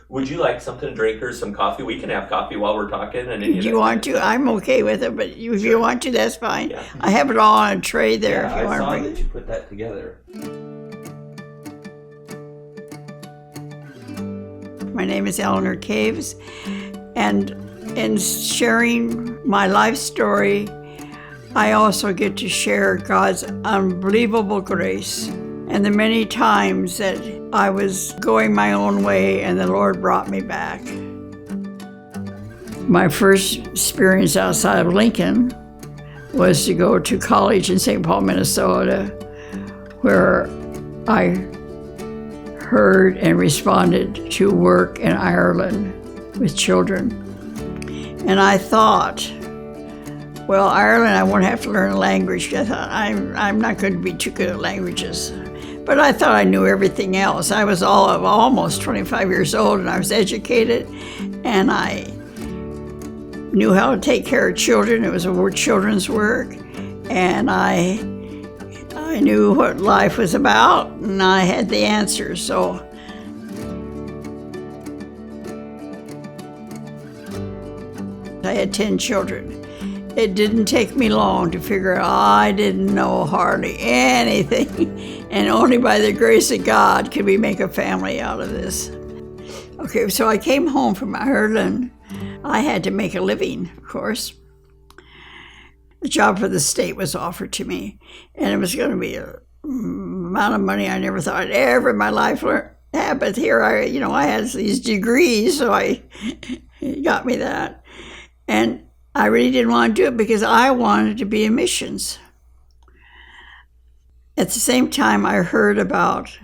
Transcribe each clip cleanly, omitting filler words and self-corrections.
Would you like something to drink or some coffee? We can have coffee while we're talking. And Do you want to? I'm okay with it, but if you want to, that's fine. Yeah. I have it all on a tray there. Yeah, if you I want to saw bring that it. you put that together. My name is Elinor Caves, and in sharing my life story, I also get to share God's unbelievable grace and the many times that I was going my own way and the Lord brought me back. My first experience outside of Lincoln was to go to college in St. Paul, Minnesota, where I heard and responded to work in Ireland with children. And I thought, well, Ireland, I won't have to learn a language. I thought, I'm not going to be too good at languages. But I thought I knew everything else. I was almost 25 years old, and I was educated, and I knew how to take care of children. It was children's work, and I knew what life was about, and I had the answers. So I had 10 children. It didn't take me long to figure out I didn't know hardly anything, and only by the grace of God could we make a family out of this. Okay, so I came home from Ireland. I had to make a living, of course. A job for the state was offered to me, and it was going to be an amount of money I never thought I'd ever in my life have. But here I had these degrees, so it got me that. And I really didn't want to do it because I wanted to be in missions. At the same time, I heard about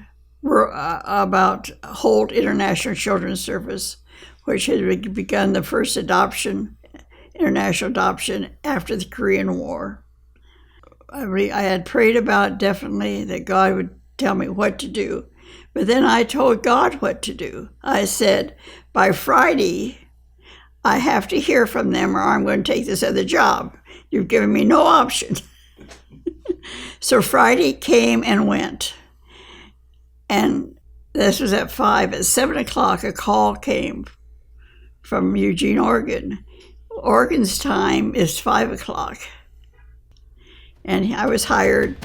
Holt International Children's Service, which had begun the first international adoption after the Korean War. I had prayed about definitely that God would tell me what to do. But then I told God what to do. I said, by Friday, I have to hear from them or I'm going to take this other job. You've given me no option. So Friday came and went. And this was at 5. At 7 o'clock, a call came from Eugene, Oregon. Oregon's time is 5 o'clock. And I was hired.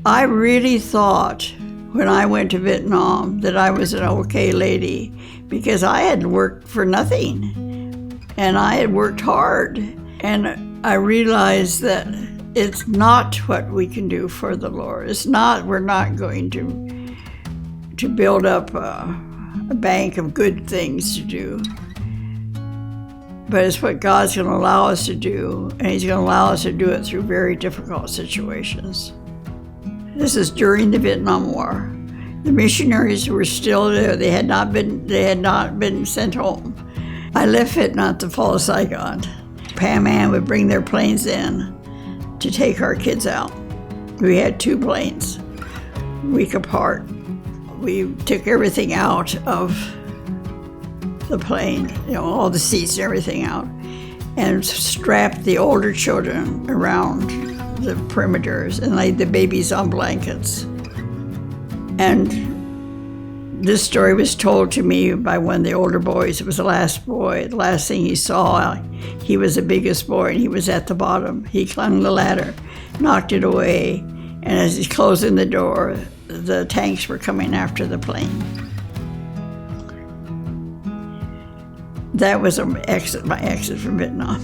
I really thought when I went to Vietnam that I was an okay lady because I had worked for nothing. And I had worked hard, and I realized that it's not what we can do for the Lord. We're not going to build up a bank of good things to do. But it's what God's going to allow us to do, and He's going to allow us to do it through very difficult situations. This is during the Vietnam War. The missionaries were still there. They had not been sent home. I left Vietnam to follow Saigon. Pan Am would bring their planes in to take our kids out. We had 2 planes, a week apart. We took everything out of the plane, all the seats and everything out, and strapped the older children around the perimeters and laid the babies on blankets. And this story was told to me by one of the older boys. It was the last boy. The last thing he saw, he was the biggest boy, and he was at the bottom. He clung the ladder, knocked it away, and as he's closing the door, the tanks were coming after the plane. That was my exit from Vietnam.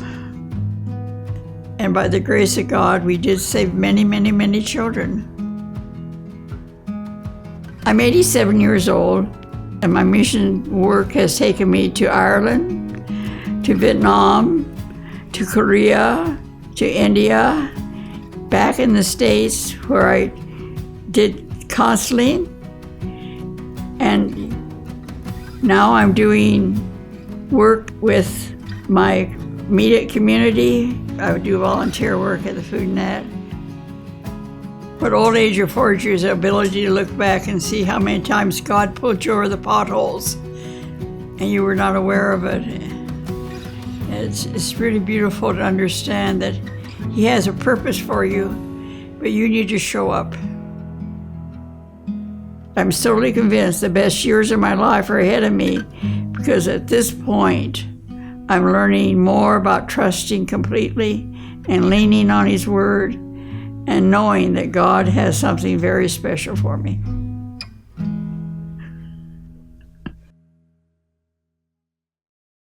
And by the grace of God, we did save many, many, many children. I'm 87 years old, and my mission work has taken me to Ireland, to Vietnam, to Korea, to India, back in the States where I did counseling, and now I'm doing work with my immediate community. I do volunteer work at the Food Net. What old age affords you is the ability to look back and see how many times God pulled you over the potholes and you were not aware of it. It's really beautiful to understand that He has a purpose for you, but you need to show up. I'm totally convinced the best years of my life are ahead of me, because at this point, I'm learning more about trusting completely and leaning on His Word and knowing that God has something very special for me.